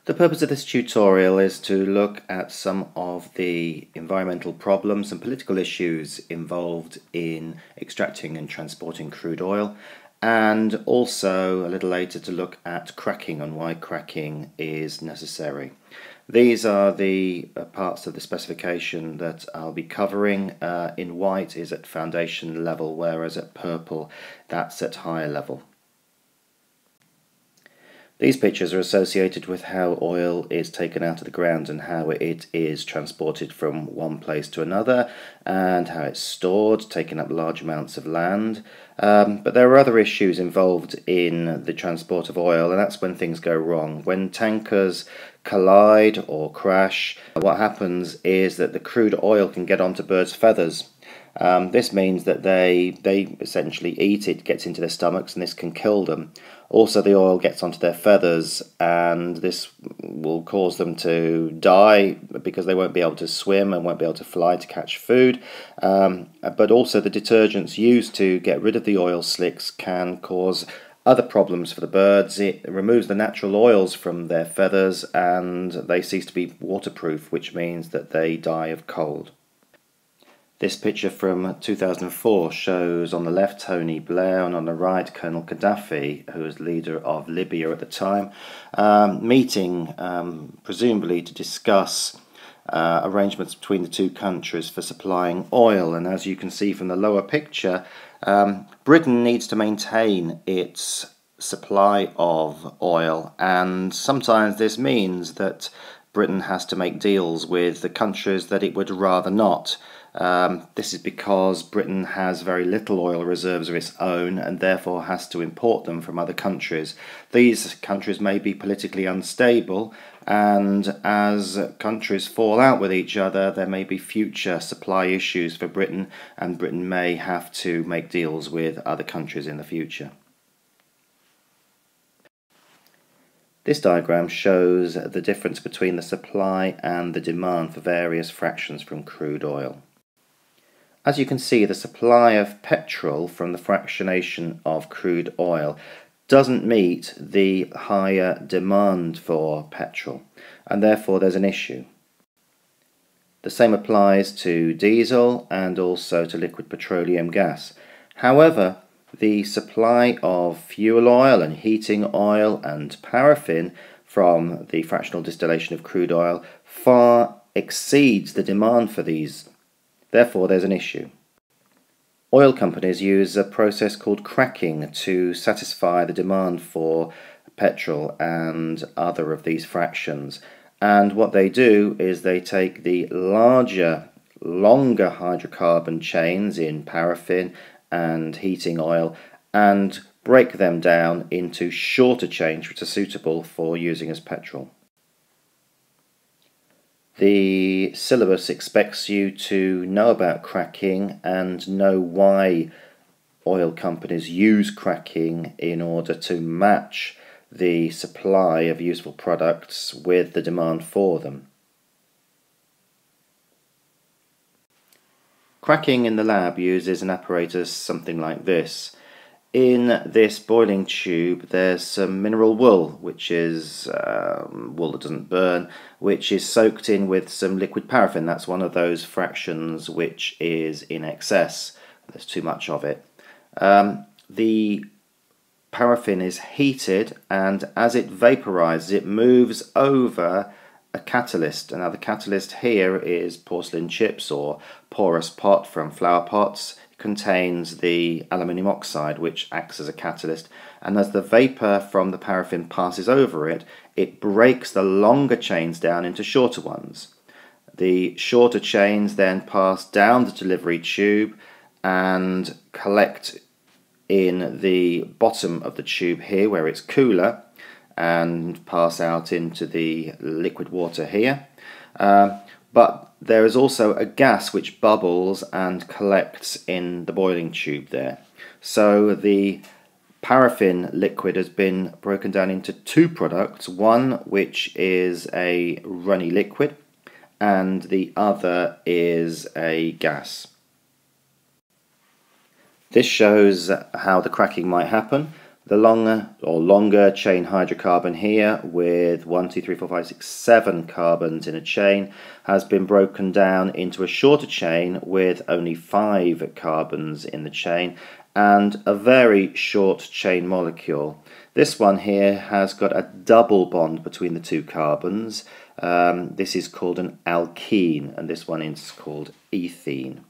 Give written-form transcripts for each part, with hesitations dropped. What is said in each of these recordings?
The purpose of this tutorial is to look at some of the environmental problems and political issues involved in extracting and transporting crude oil, and also a little later to look at cracking and why cracking is necessary. These are the parts of the specification that I'll be covering. In white is at foundation level, whereas at purple that's at higher level. These pictures are associated with how oil is taken out of the ground and how it is transported from one place to another, and how it's stored, taking up large amounts of land. But there are other issues involved in the transport of oil, and that's when things go wrong. When tankers collide or crash, what happens is that the crude oil can get onto birds' feathers. This means that they essentially eat it, gets into their stomachs, and this can kill them. Also, the oil gets onto their feathers, and this will cause them to die because they won't be able to swim and won't be able to fly to catch food. But also the detergents used to get rid of the oil slicks can cause other problems for the birds. It removes the natural oils from their feathers and they cease to be waterproof, which means that they die of cold. This picture from 2004 shows on the left Tony Blair and on the right Colonel Gaddafi, who was leader of Libya at the time, meeting presumably to discuss arrangements between the two countries for supplying oil. And as you can see from the lower picture, Britain needs to maintain its supply of oil, and sometimes this means that Britain has to make deals with the countries that it would rather not. This is because Britain has very little oil reserves of its own and therefore has to import them from other countries. These countries may be politically unstable, and as countries fall out with each other, there may be future supply issues for Britain, and Britain may have to make deals with other countries in the future. This diagram shows the difference between the supply and the demand for various fractions from crude oil. As you can see, the supply of petrol from the fractionation of crude oil doesn't meet the higher demand for petrol, and therefore there's an issue. The same applies to diesel and also to liquid petroleum gas. However, the supply of fuel oil and heating oil and paraffin from the fractional distillation of crude oil far exceeds the demand for these. Therefore, there's an issue. Oil companies use a process called cracking to satisfy the demand for petrol and other of these fractions. And what they do is they take the larger, longer hydrocarbon chains in paraffin and heating oil and break them down into shorter chains which are suitable for using as petrol. The syllabus expects you to know about cracking and know why oil companies use cracking in order to match the supply of useful products with the demand for them. Cracking in the lab uses an apparatus something like this. In this boiling tube there's some mineral wool, which is wool that doesn't burn, which is soaked in with some liquid paraffin. That's one of those fractions which is in excess. There's too much of it. The paraffin is heated, and as it vaporizes it moves over a catalyst. Now the catalyst here is porcelain chips or porous pot from flower pots. It contains the aluminium oxide which acts as a catalyst, and as the vapor from the paraffin passes over it, it breaks the longer chains down into shorter ones. The shorter chains then pass down the delivery tube and collect in the bottom of the tube here where it's cooler, and pass out into the liquid water here. But there is also a gas which bubbles and collects in the boiling tube there. So the paraffin liquid has been broken down into two products, one which is a runny liquid and the other is a gas. This shows how the cracking might happen. The longer chain hydrocarbon here, with 1, 2, 3, 4, 5, 6, 7 carbons in a chain, has been broken down into a shorter chain with only 5 carbons in the chain and a very short chain molecule. This one here has got a double bond between the 2 carbons. This is called an alkene, and this one is called ethene.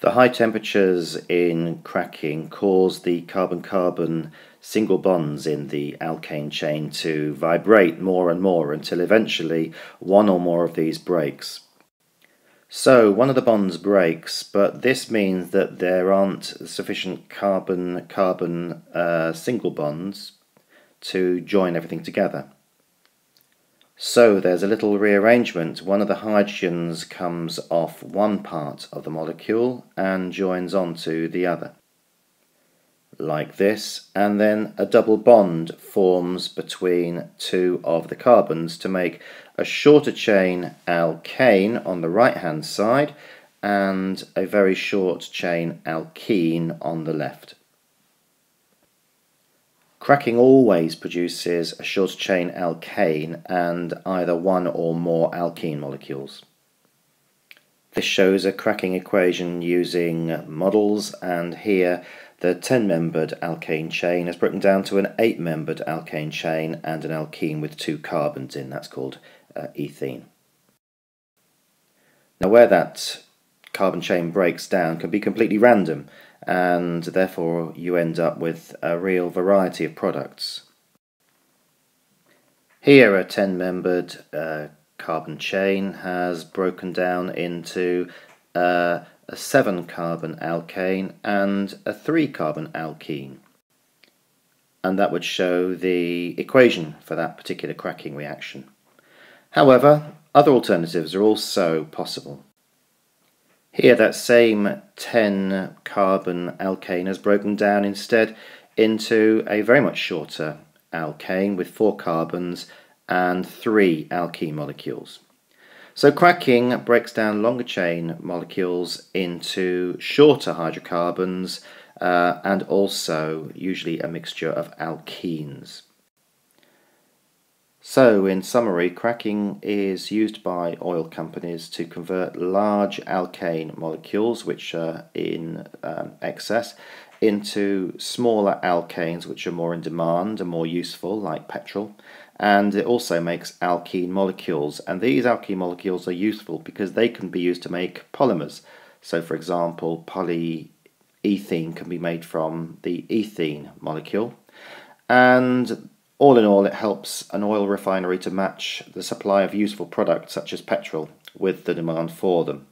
The high temperatures in cracking cause the carbon-carbon single bonds in the alkane chain to vibrate more and more until eventually one or more of these breaks. So one of the bonds breaks, but this means that there aren't sufficient carbon-carbon single bonds to join everything together. So there's a little rearrangement. One of the hydrogens comes off one part of the molecule and joins onto the other, like this, and then a double bond forms between 2 of the carbons to make a shorter chain alkane on the right hand side and a very short chain alkene on the left. Cracking always produces a short chain alkane and either 1 or more alkene molecules. This shows a cracking equation using models, and here the 10-membered alkane chain is broken down to an 8-membered alkane chain and an alkene with 2 carbons in. That's called ethene. Now where that carbon chain breaks down can be completely random, and therefore you end up with a real variety of products. Here a 10-membered carbon chain has broken down into a 7-carbon alkane and a 3-carbon alkene, and that would show the equation for that particular cracking reaction. However, other alternatives are also possible. Here that same 10-carbon alkane has broken down instead into a very much shorter alkane with 4 carbons and 3 alkene molecules. So cracking breaks down longer chain molecules into shorter hydrocarbons and also usually a mixture of alkenes. So, in summary, cracking is used by oil companies to convert large alkane molecules, which are in excess, into smaller alkanes, which are more in demand and more useful, like petrol. And it also makes alkene molecules, and these alkene molecules are useful because they can be used to make polymers. So, for example, polyethylene can be made from the ethene molecule, and all in all, it helps an oil refinery to match the supply of useful products such as petrol with the demand for them.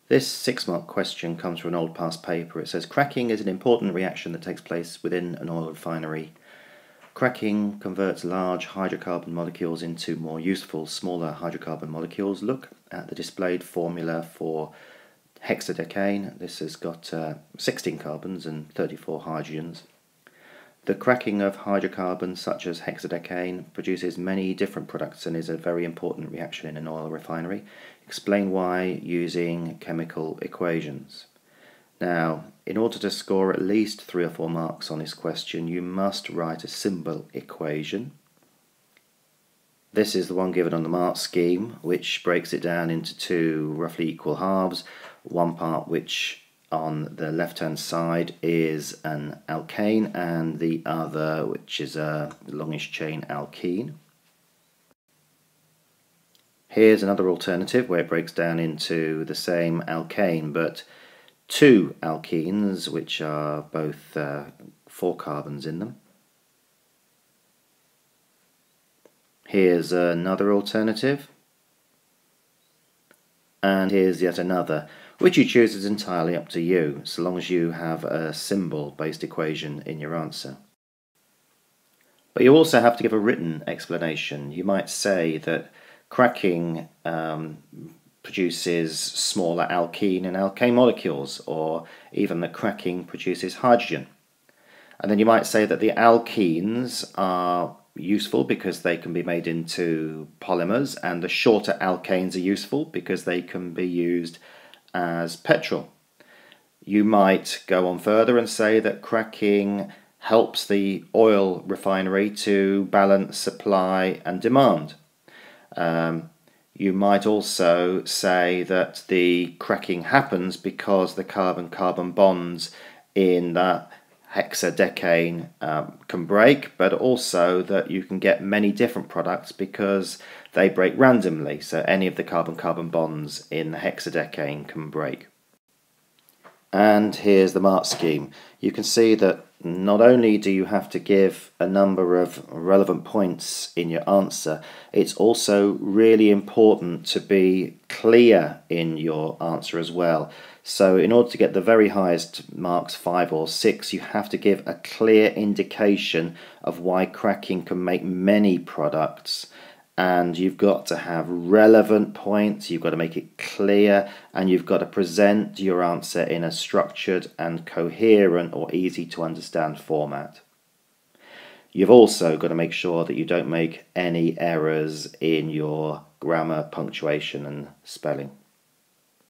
This 6-mark question comes from an old past paper. It says, cracking is an important reaction that takes place within an oil refinery. Cracking converts large hydrocarbon molecules into more useful, smaller hydrocarbon molecules. Look at the displayed formula for hexadecane. This has got 16 carbons and 34 hydrogens. The cracking of hydrocarbons such as hexadecane produces many different products and is a very important reaction in an oil refinery. Explain why using chemical equations. Now, in order to score at least 3 or 4 marks on this question, you must write a symbol equation. This is the one given on the mark scheme, which breaks it down into 2 roughly equal halves, one part which on the left-hand side is an alkane and the other which is a longish chain alkene. Here's another alternative where it breaks down into the same alkane but 2 alkenes which are both 4 carbons in them. Here's another alternative, and here's yet another. Which you choose is entirely up to you, so long as you have a symbol-based equation in your answer. But you also have to give a written explanation. You might say that cracking produces smaller alkene and alkane molecules, or even that cracking produces hydrogen. And then you might say that the alkenes are useful because they can be made into polymers, and the shorter alkanes are useful because they can be used as petrol. You might go on further and say that cracking helps the oil refinery to balance supply and demand. You might also say that the cracking happens because the carbon-carbon bonds in that hexadecane can break, but also that you can get many different products because they break randomly. So any of the carbon-carbon bonds in the hexadecane can break. And here's the mark scheme. You can see that not only do you have to give a number of relevant points in your answer, it's also really important to be clear in your answer as well. So in order to get the very highest marks, 5 or 6, you have to give a clear indication of why cracking can make many products. And you've got to have relevant points, you've got to make it clear, and you've got to present your answer in a structured and coherent or easy to understand format. You've also got to make sure that you don't make any errors in your grammar, punctuation and spelling.